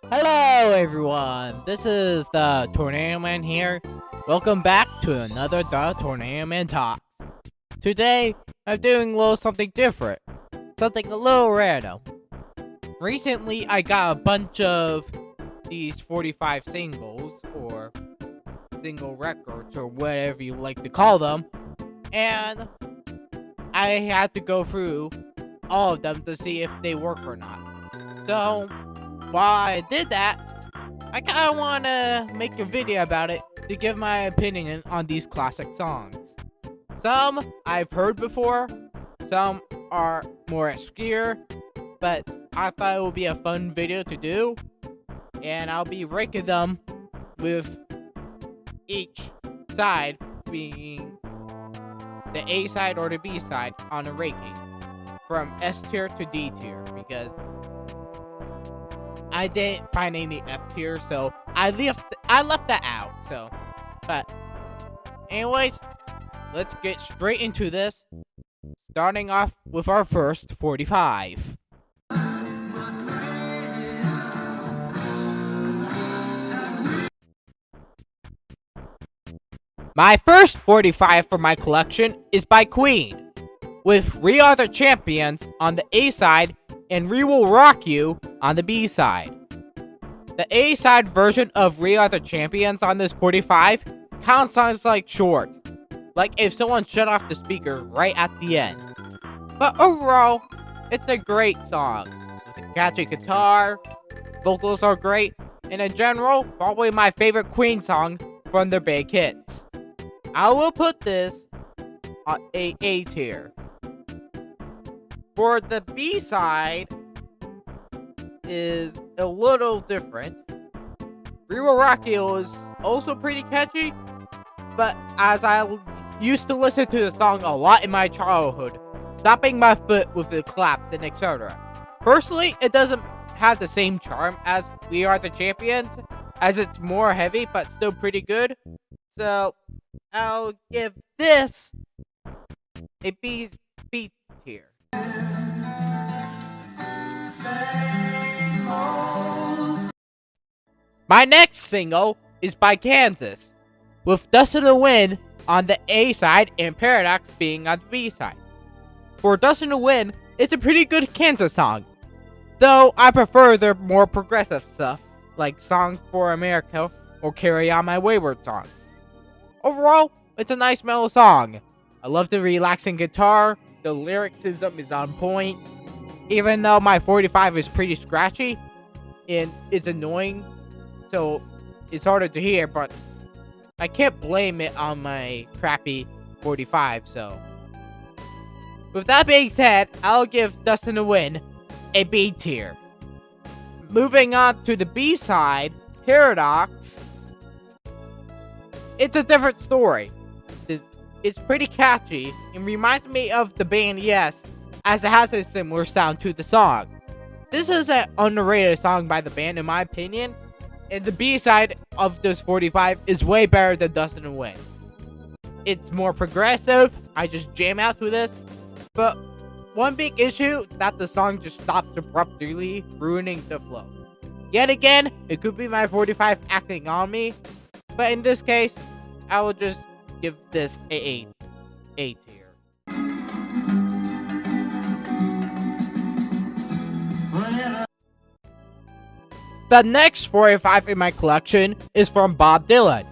Hello everyone, this is the Tornado Man here. Welcome back to another The Tornado Man Talks. Today, I'm doing a little something different. Something a little random. Recently, I got a bunch of these 45 singles, or single records, or whatever you like to call them. And I had to go through all of them to see if they work or not. So, while I did that, I kind of want to make a video about it to give my opinion on these classic songs. Some I've heard before, some are more obscure, but I thought it would be a fun video to do, and I'll be ranking them with each side being the A side or the B side on a ranking from S tier to D tier, because I didn't find any F tier, so I left that out. So, but anyways, let's get straight into this. Starting off with our first 45. My first 45 for my collection is by Queen, with We Are the Champions on the A side and We Will Rock You on the B side. The A side version of We Are the Champions on this 45 kind of sounds like short, like if someone shut off the speaker right at the end. But overall, it's a great song, with a catchy guitar, vocals are great, and in general, probably my favorite Queen song from their big hits. I will put this on A tier. For the B side is a little different. We Will Rock You is also pretty catchy, but as I used to listen to the song a lot in my childhood, stopping my foot with the claps and etc. Personally, it doesn't have the same charm as We Are the Champions, as it's more heavy but still pretty good. So I'll give this a B tier. My next single is by Kansas, with Dust in the Wind on the A side and Paradox being on the B side. For Dust in the Wind, it's a pretty good Kansas song, though I prefer their more progressive stuff, like Song for America or Carry On My Wayward Song. Overall, it's a nice mellow song. I love the relaxing guitar, the lyricism is on point, even though my 45 is pretty scratchy, and it's annoying, so it's harder to hear, but I can't blame it on my crappy 45, so. With that being said, I'll give Dust in the Wind a B tier. Moving on to the B side, Paradox. It's a different story. It's pretty catchy and reminds me of the band Yes, as it has a similar sound to the song. This is an underrated song by the band in my opinion, and the B side of this 45 is way better than Dust in the Wind. It's more progressive, I just jam out to this, but one big issue that the song just stops abruptly, ruining the flow. Yet again, it could be my 45 acting on me, but in this case, I will just give this a tier. The next 45 in my collection is from Bob Dylan,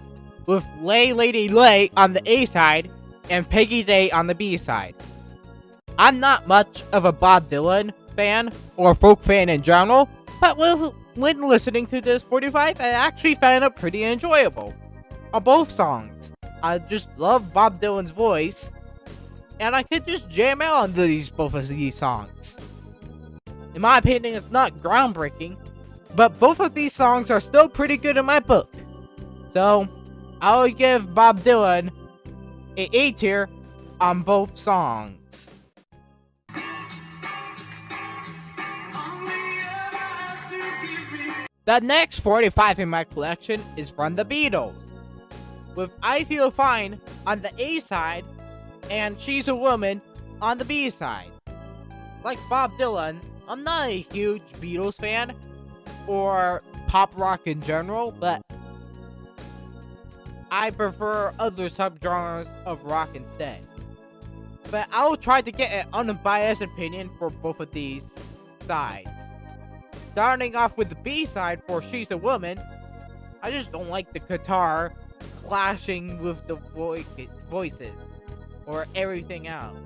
with Lay Lady Lay on the A side and Peggy Day on the B side. I'm not much of a Bob Dylan fan, or folk fan in general, but when listening to this 45, I actually found it pretty enjoyable. On both songs, I just love Bob Dylan's voice, and I could just jam out on both of these songs. In my opinion, it's not groundbreaking, but both of these songs are still pretty good in my book. So, I'll give Bob Dylan a A tier on both songs. The next 45 in my collection is from the Beatles, with I Feel Fine on the A side and She's a Woman on the B side. Like Bob Dylan, I'm not a huge Beatles fan or pop rock in general, but I prefer other subgenres of rock instead. But I will try to get an unbiased opinion for both of these sides. Starting off with the B side for She's a Woman, I just don't like the guitar clashing with the voices or everything else.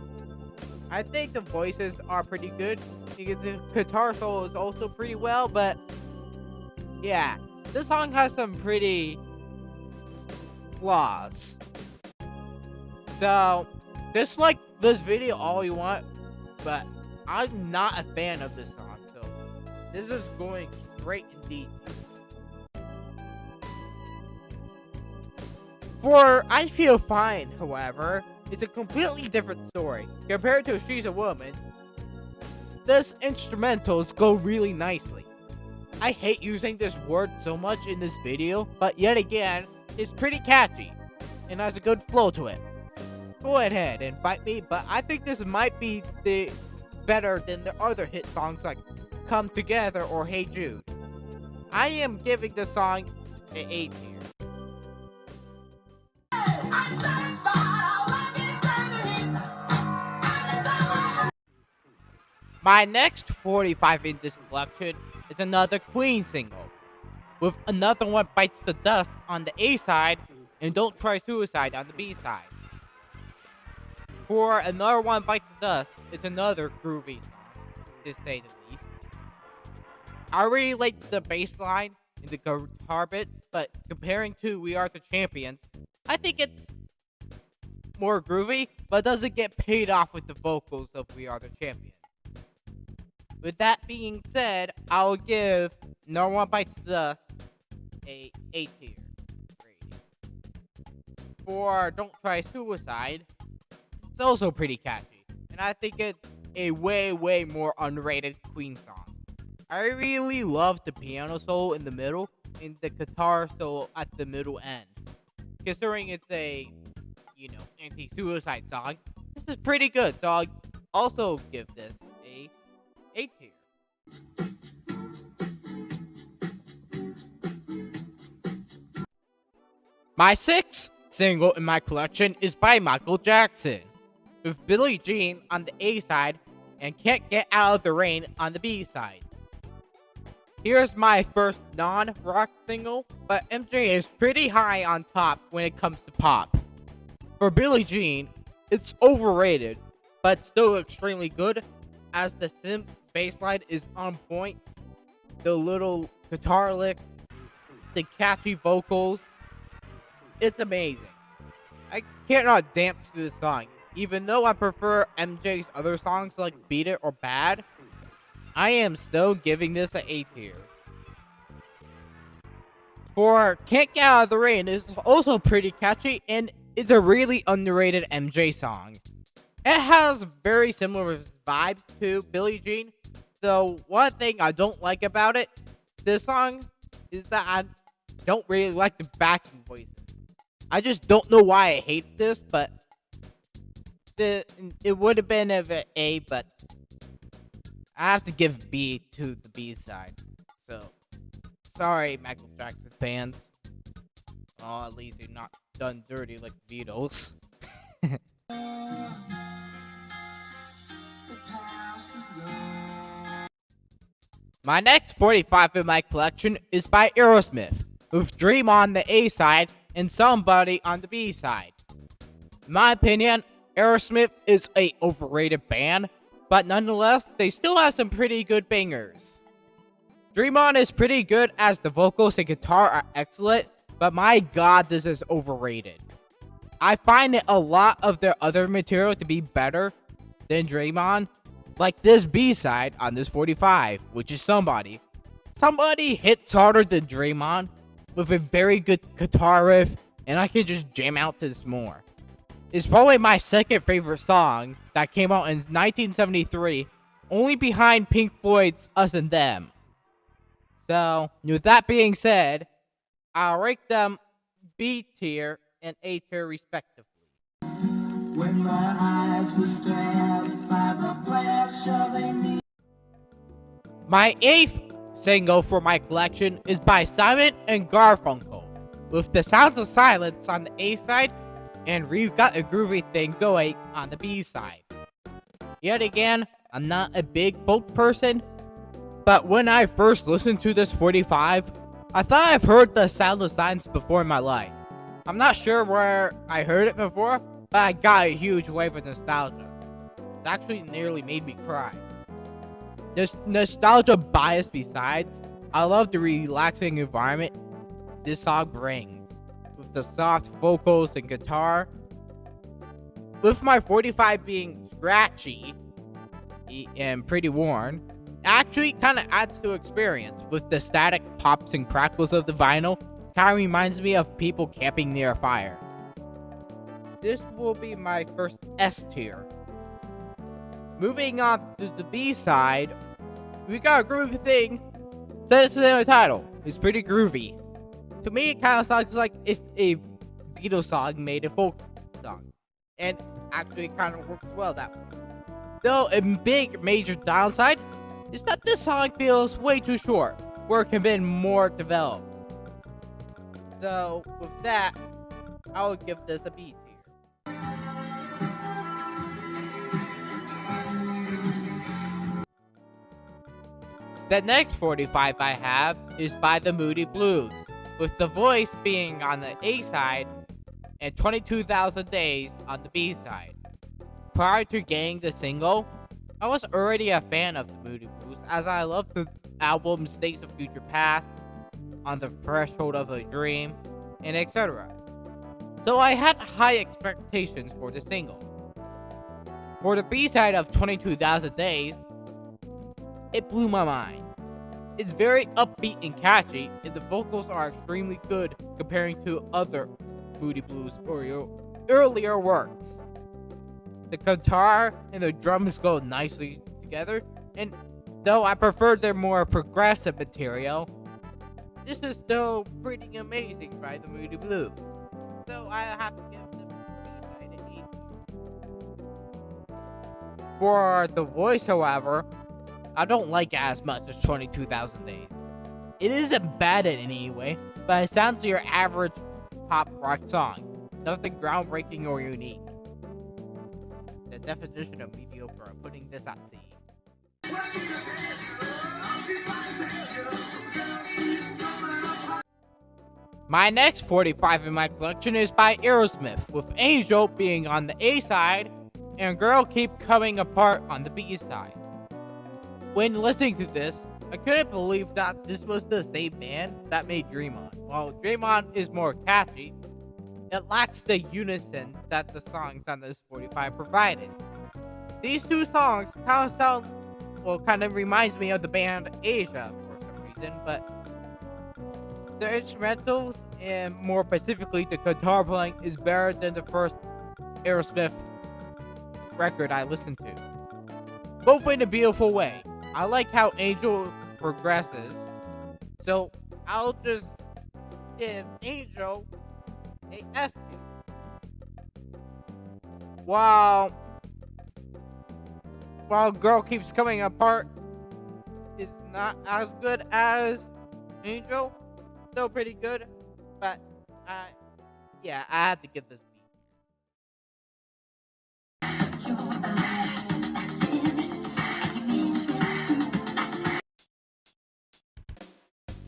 I think the voices are pretty good. The guitar solo is also pretty well, but yeah, this song has some pretty flaws. So, dislike this video all you want, but I'm not a fan of this song, so this is going straight indeed. For I Feel Fine, however, it's a completely different story. Compared to She's a Woman, this instrumentals go really nicely. I hate using this word so much in this video, but yet again, it's pretty catchy and has a good flow to it. Go ahead and fight me, but I think this might be better than the other hit songs like Come Together or Hey Jude. I am giving this song an A tier. My next 45 in this collection is another Queen single, with Another One Bites the Dust on the A side and Don't Try Suicide on the B side. For Another One Bites the Dust, it's another groovy song, to say the least. I really like the bass line and the guitar bits, but comparing to We Are the Champions, I think it's more groovy, but doesn't get paid off with the vocals of We Are the Champions. With that being said, I'll give No One Bites the Dust a A tier rating. For Don't Try Suicide, it's also pretty catchy, and I think it's a way more underrated Queen song. I really love the piano solo in the middle and the guitar solo at the middle end. Considering it's a, anti-suicide song, this is pretty good, so I'll also give this a tier. My sixth single in my collection is by Michael Jackson, with Billie Jean on the A side and Can't Get Out of the Rain on the B side. Here's my first non-rock single, but MJ is pretty high on top when it comes to pop. For Billie Jean, it's overrated, but still extremely good, as the synth bassline is on point, the little guitar licks, the catchy vocals. It's amazing. I cannot dance to this song. Even though I prefer MJ's other songs like Beat It or Bad, I am still giving this an A tier. For Can't Get Out of the Rain is also pretty catchy, and it's a really underrated MJ song. It has very similar vibes to Billie Jean, though one thing I don't like about this song, is that I don't really like the backing voices. I just don't know why I hate this, but it would have been of an A, but I have to give B to the B side. So, sorry, Michael Jackson fans. Oh, at least you're not done dirty like the Beatles. My next 45 in my collection is by Aerosmith, with Dream on the A side and Somebody on the B side. In my opinion, Aerosmith is a overrated band, but nonetheless, they still have some pretty good bangers. Dream On is pretty good as the vocals and guitar are excellent, but my god, this is overrated. I find a lot of their other material to be better than Dream On, like this B-side on this 45, which is Somebody. Somebody hits harder than Dream On, with a very good guitar riff, and I can just jam out to this more. It's probably my second favorite song that came out in 1973, only behind Pink Floyd's Us and Them. So, with that being said, I'll rank them B tier and A tier respectively. When my eyes were stabbed by the flash of a needle. My eighth single for my collection is by Simon and Garfunkel, with The Sounds of Silence on the A side, and We've Got a Groovy Thing Going on the B side. Yet again, I'm not a big folk person, but when I first listened to this 45, I thought I've heard The Sound of Silence before in my life. I'm not sure where I heard it before, but I got a huge wave of nostalgia. It actually nearly made me cry. There's nostalgia bias besides, I love the relaxing environment this song brings, with the soft vocals and guitar. With my 45 being scratchy and pretty worn, it actually kind of adds to experience, with the static pops and crackles of the vinyl. Kind of reminds me of people camping near a fire. This will be my first S tier. Moving on to the B side, we got a groovy thing. Says in the title, it's pretty groovy. To me, it kind of sounds like if a Beatles song made a folk song, and actually kind of works well that way. Though a big major downside is that this song feels way too short, where it can have been more developed. So with that, I would give this a B tier. The next 45 I have is by the Moody Blues, with The Voice being on the A side and 22,000 Days on the B side. Prior to getting the single, I was already a fan of the Moody Blues, as I loved the albums Days of Future Past, On the Threshold of a Dream, and etc. So I had high expectations for the single. For the B-side of 22,000 Days, it blew my mind. It's very upbeat and catchy, and the vocals are extremely good comparing to other Moody Blues or earlier works. The guitar and the drums go nicely together, and though I prefer their more progressive material, this is still pretty amazing by the Moody Blues. So I have to give them B-side an 8. For The Voice, however, I don't like it as much as 22,000 Days. It isn't bad in any way, but it sounds like your average pop rock song. Nothing groundbreaking or unique. The definition of mediocre, I'm putting this at C. My next 45 in my collection is by Aerosmith, with Angel being on the A side and Girl Keep Coming Apart on the B side. When listening to this, I couldn't believe that this was the same band that made Dream On. While Dream On is more catchy, it lacks the unison that the songs on this 45 provided. These two songs kind of reminds me of the band Asia for some reason, but the instrumentals and more specifically the guitar playing is better than the first Aerosmith record I listened to. Both in a beautiful way. I like how Angel progresses, so I'll just give Angel a S tier. While Girl Keeps Coming Apart is not as good as Angel, still pretty good, but I had to give this B.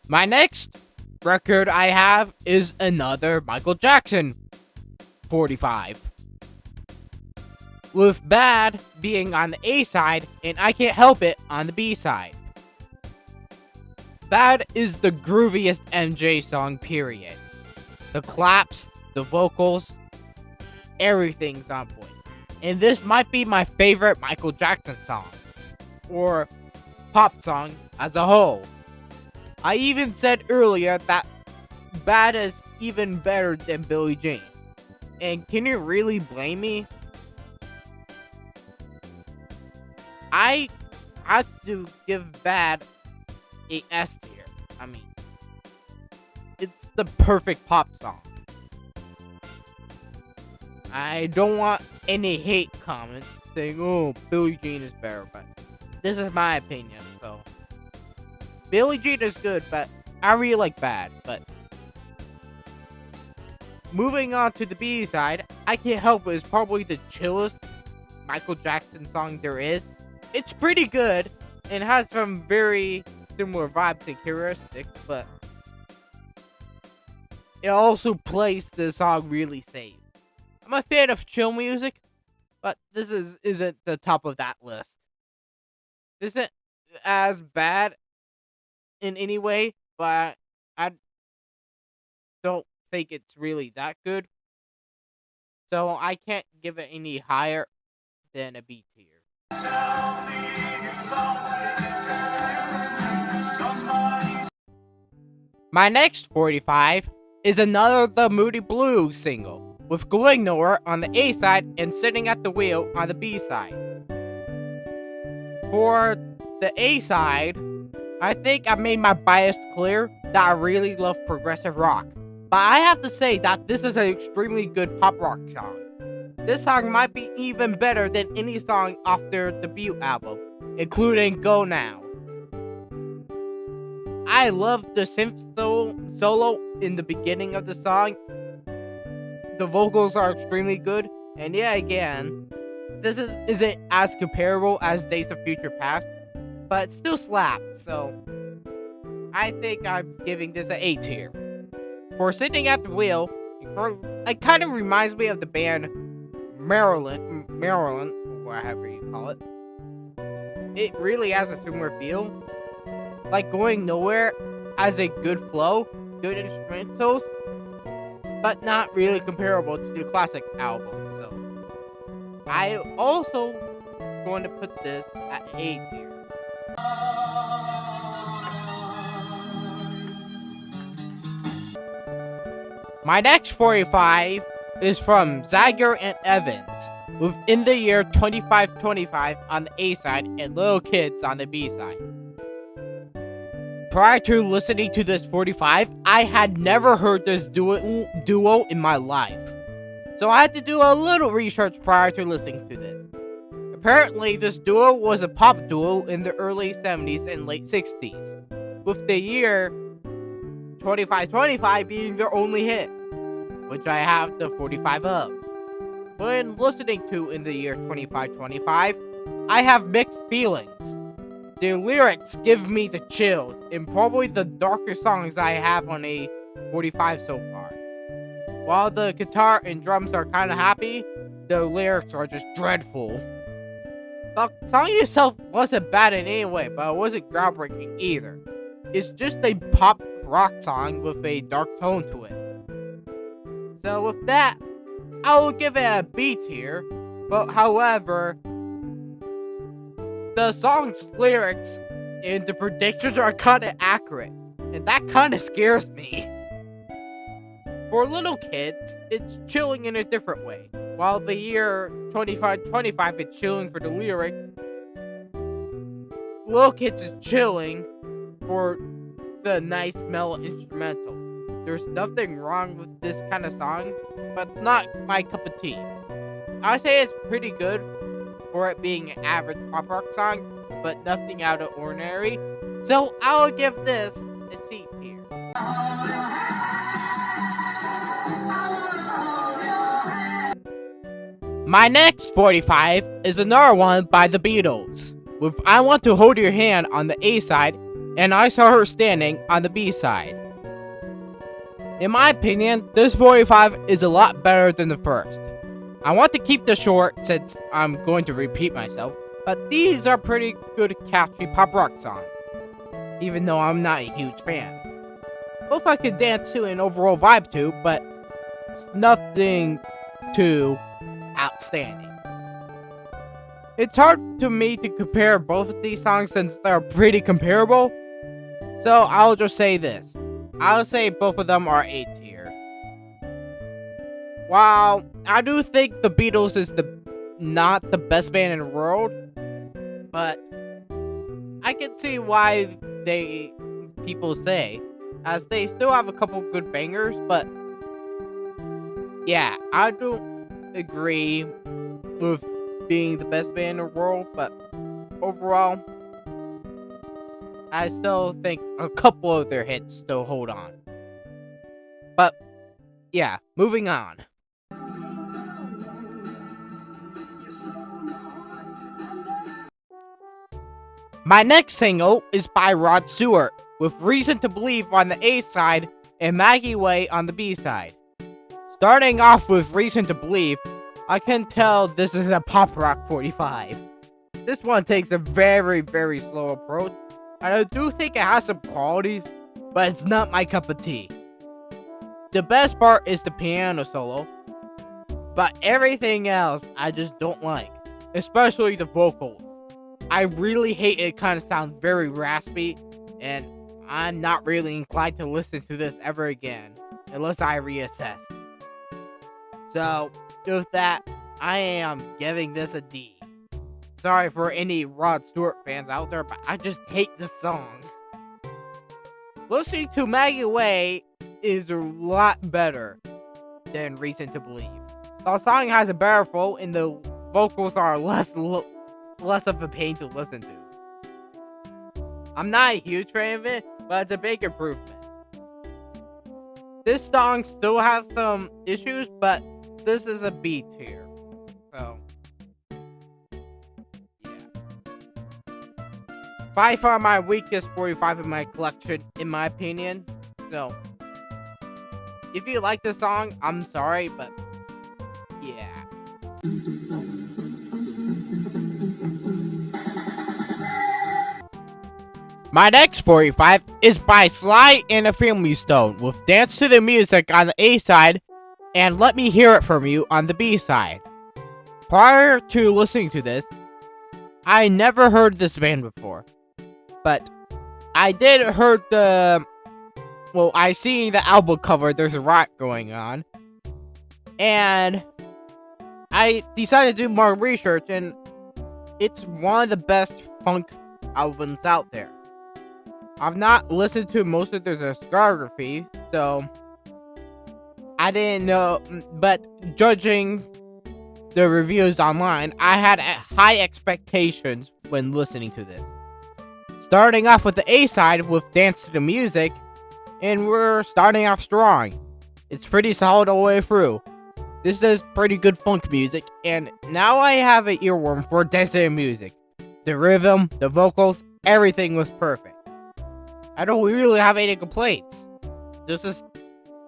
My next record I have is another Michael Jackson 45. With Bad being on the A side and I Can't Help It on the B side. Bad is the grooviest MJ song, period. The claps, the vocals, everything's on point. And this might be my favorite Michael Jackson song, or pop song as a whole. I even said earlier that Bad is even better than Billie Jean. And can you really blame me? I have to give Bad a S tier. I mean, it's the perfect pop song. I don't want any hate comments saying, oh, Billie Jean is better, but this is my opinion, so Billie Jean is good, but I really like Bad. But moving on to the B side, I Can't Help It is probably the chillest Michael Jackson song there is. It's pretty good and has some very similar vibes and characteristics, but it also plays the song really safe. I'm a fan of chill music, but isn't the top of that list. This isn't as bad in any way, but I don't think it's really that good. So I can't give it any higher than a B tier. My next 45 is another The Moody Blues single, with Going Nowhere on the A side and Sitting at the Wheel on the B side. For the A side, I think I made my bias clear that I really love progressive rock. But I have to say that this is an extremely good pop rock song. This song might be even better than any song off their debut album, including Go Now. I love the synth solo in the beginning of the song. The vocals are extremely good, and yeah, again, this isn't as comparable as Days of Future Past, but it still slaps, so I think I'm giving this an A tier. For Sitting at the Wheel, it kind of reminds me of the band Maryland, whatever you call it. It really has a similar feel. Like Going Nowhere has a good flow, good instrumentals, but not really comparable to the classic album. So I also going to put this at A tier. My next 45 is from Zager and Evans, with In the Year 2525 on the A side and Little Kids on the B side. Prior to listening to this 45, I had never heard this duo in my life. So I had to do a little research prior to listening to this. Apparently, this duo was a pop duo in the early 70s and late 60s, with the year 2525 being their only hit, which I have the 45 of. When listening to In the Year 2525, I have mixed feelings. The lyrics give me the chills, and probably the darkest songs I have on a 45 so far. While the guitar and drums are kinda happy, the lyrics are just dreadful. The song itself wasn't bad in any way, but it wasn't groundbreaking either. It's just a pop rock song with a dark tone to it. So with that, I will give it a B tier, but however, the song's lyrics and the predictions are kinda accurate, and that kinda scares me. For little kids, it's chilling in a different way. While the year 2525 is chilling for the lyrics, Little Kids is chilling for the nice mellow instrumental. There's nothing wrong with this kind of song, but it's not my cup of tea. I say it's pretty good for it being an average pop rock song, but nothing out of ordinary. So I'll give this a C tier. My next 45 is another one by the Beatles, with I Want to Hold Your Hand on the A side and I Saw Her Standing on the B side. In my opinion, this 45 is a lot better than the first. I want to keep this short since I'm going to repeat myself, but these are pretty good catchy pop rock songs, even though I'm not a huge fan. Both I could dance to and overall vibe to, but it's nothing too outstanding. It's hard to me to compare both of these songs since they're pretty comparable, so I'll just say this. I'll say both of them are A tier. While I do think the Beatles is not the best band in the world, but I can see why people say, as they still have a couple good bangers, but yeah, I don't agree with being the best band in the world, but overall, I still think a couple of their hits still hold on. But yeah, moving on. My next single is by Rod Stewart, with Reason to Believe on the A side and Maggie Way on the B side. Starting off with Reason to Believe, I can tell this is a pop rock 45. This one takes a very, very slow approach, and I do think it has some qualities, but it's not my cup of tea. The best part is the piano solo, but everything else I just don't like, especially the vocals. I really hate it. It kind of sounds very raspy, and I'm not really inclined to listen to this ever again, unless I reassess. So, with that, I am giving this a D. Sorry for any Rod Stewart fans out there, but I just hate this song. Listening to Maggie Way is a lot better than Reason to Believe. The song has a better flow, and the vocals are less of a pain to listen to. I'm not a huge fan of it, but it's a big improvement. This song still has some issues, but this is a B tier. So, yeah. By far my weakest 45 in my collection, in my opinion. So, if you like this song, I'm sorry, but yeah. My next 45 is by Sly and the Family Stone, with Dance to the Music on the A side and Let Me Hear It From You on the B side. Prior to listening to this, I never heard this band before, but I did heard I seen the album cover, there's a rock going on, and I decided to do more research, and it's one of the best funk albums out there. I've not listened to most of their discography, so I didn't know, but judging the reviews online, I had high expectations when listening to this. Starting off with the A side with Dance to the Music, and we're starting off strong. It's pretty solid all the way through. This is pretty good funk music, and now I have an earworm for Dance to the Music. The rhythm, the vocals, everything was perfect. I don't really have any complaints. This is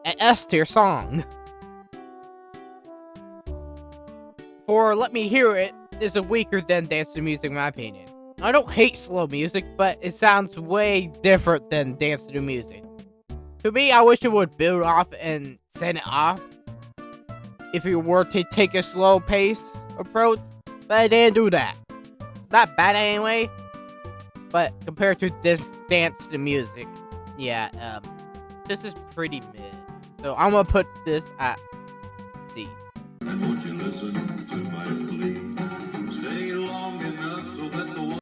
an S tier song. For Let Me Hear It is a weaker than Dance to Music in my opinion. I don't hate slow music, but it sounds way different than Dance to the Music. To me, I wish it would build off and send it off if you were to take a slow pace approach, but I didn't do that. It's not bad anyway, but compared to this Dance to Music, yeah, this is pretty mid. So I'm gonna put this at C. And won't you listen to my plea? Stay long enough so that the...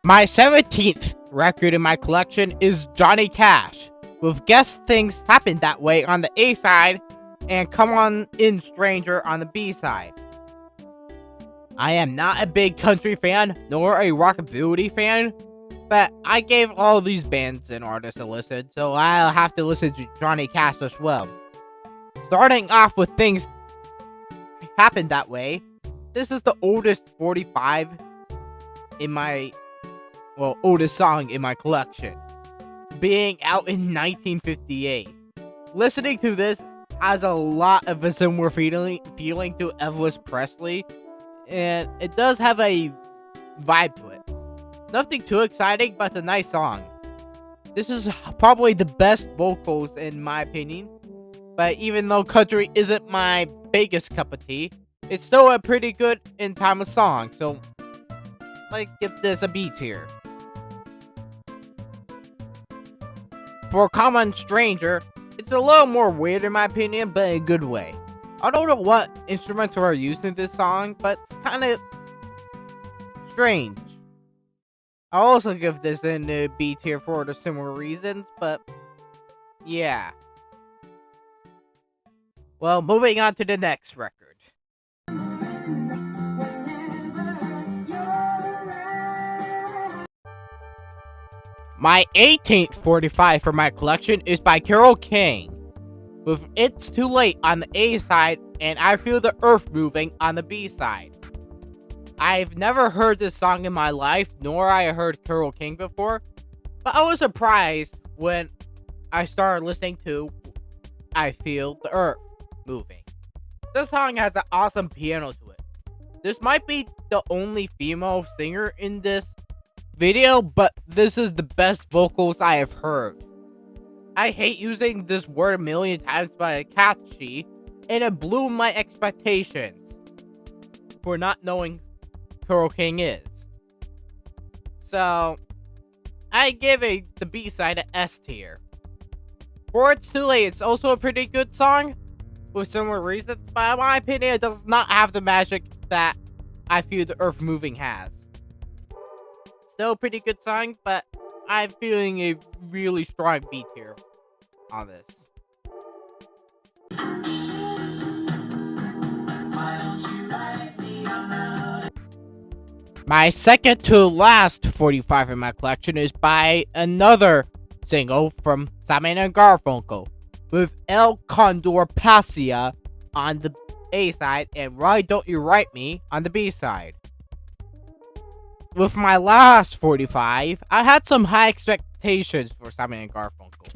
My 17th record in my collection is Johnny Cash, with Guess Things Happen That Way on the A side and Come On In Stranger on the B side. I am not a big country fan, nor a rockabilly fan, but I gave all these bands and artists a listen, so I'll have to listen to Johnny Cash as well. Starting off with Things Happen That Way, this is the oldest 45 in my, oldest song in my collection, being out in 1958. Listening to this has a lot of a similar feeling to Elvis Presley, and it does have a vibe to it. Nothing too exciting, but a nice song. This is probably the best vocals in my opinion, but even though country isn't my biggest cup of tea, it's still a pretty good and timeless song, so I give this a B tier. For Common Stranger, it's a little more weird in my opinion, but in a good way. I don't know what instruments are used in this song, but it's kind of strange. I'll also give this in a B tier for the similar reasons, but yeah. Well, moving on to the next record. My 18th 45 for my collection is by Carole King, with It's Too Late on the A side and I Feel the Earth Moving on the B side. I've never heard this song in my life, nor I heard Carole King before, but I was surprised when I started listening to I Feel the Earth Moving. This song has an awesome piano to it. This might be the only female singer in this video, but this is the best vocals I have heard. I hate using this word a million times, but it's catchy, and it blew my expectations for not knowing Carole King is. So, I give the B-side an S tier. For It's Too Late, it's also a pretty good song, with similar reasons, but in my opinion, it does not have the magic that I Feel the Earth Moving has. Still a pretty good song, but I'm feeling a really strong B tier on this. My second to last 45 in my collection is by another single from Simon and Garfunkel, with El Condor Pasea on the A side and Why Don't You Write Me on the B side. With my last 45, I had some high expectations for Simon and Garfunkel,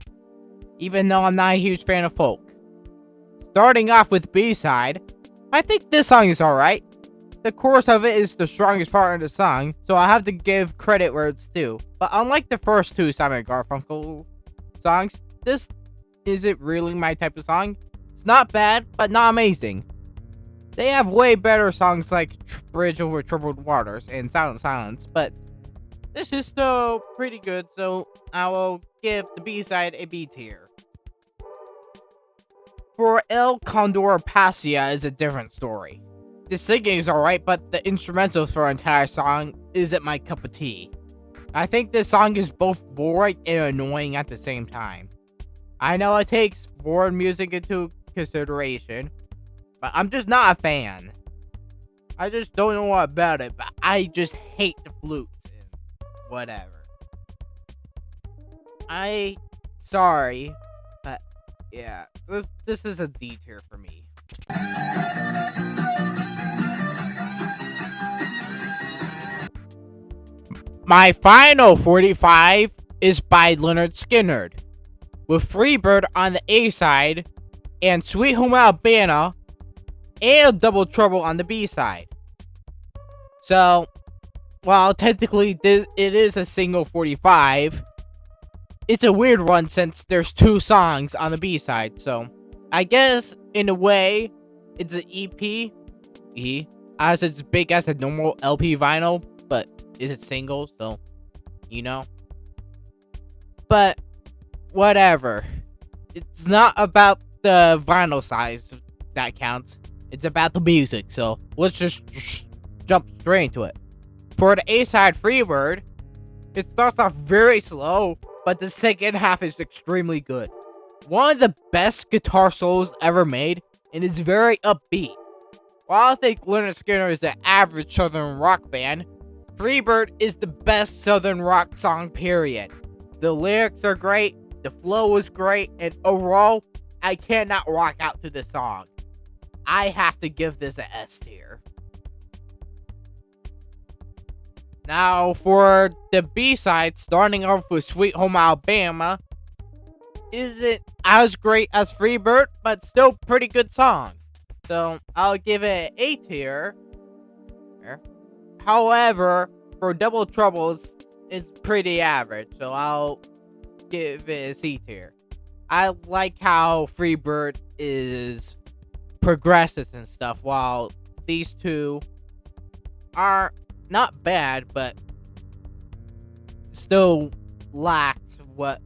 even though I'm not a huge fan of folk. Starting off with B side, I think this song is alright. The chorus of it is the strongest part of the song, so I have to give credit where it's due. But unlike the first two Simon and Garfunkel songs, this isn't really my type of song. It's not bad, but not amazing. They have way better songs like Bridge Over Troubled Waters and Silent Silence, but this is still pretty good, so I will give the B-side a B tier. For El Condor Pasea is a different story. The singing is alright, but the instrumentals for the entire song isn't my cup of tea. I think this song is both boring and annoying at the same time. I know it takes foreign music into consideration, but I'm just not a fan. I just don't know what about it, but I just hate the flutes and whatever. Sorry, but yeah, this is a D tier for me. My final 45 is by Leonard Skinner, with Freebird on the A side and Sweet Home Alabama and Double Trouble on the B side. So, while technically it is a single 45, it's a weird one since there's two songs on the B side. So, I guess in a way, it's an EP, as it's big as a normal LP vinyl, but is it single? So, you know. But whatever. It's not about the vinyl size that counts. It's about the music. So let's just jump straight into it. For the A side, Freebird, it starts off very slow, but the second half is extremely good. One of the best guitar solos ever made, and it's very upbeat. While I think Leonard Skinner is an average southern rock band, Freebird is the best southern rock song, period. The lyrics are great, the flow is great, and overall, I cannot rock out to this song. I have to give this an S tier. Now, for the B-side, starting off with Sweet Home Alabama, isn't as great as Freebird, but still pretty good song. So, I'll give it an A tier. However, for Double Troubles, it's pretty average, so I'll give it a C tier. I like how Freebird is progressive and stuff, while these two are not bad, but still lacks what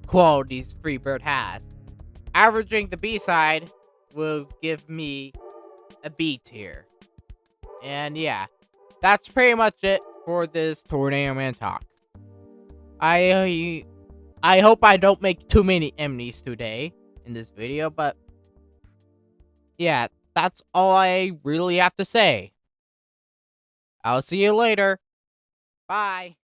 qualities Freebird has. Averaging the B-side will give me a B tier. And yeah, that's pretty much it for this Tornado Man talk. I hope I don't make too many enemies today in this video, but yeah, that's all I really have to say. I'll see you later. Bye.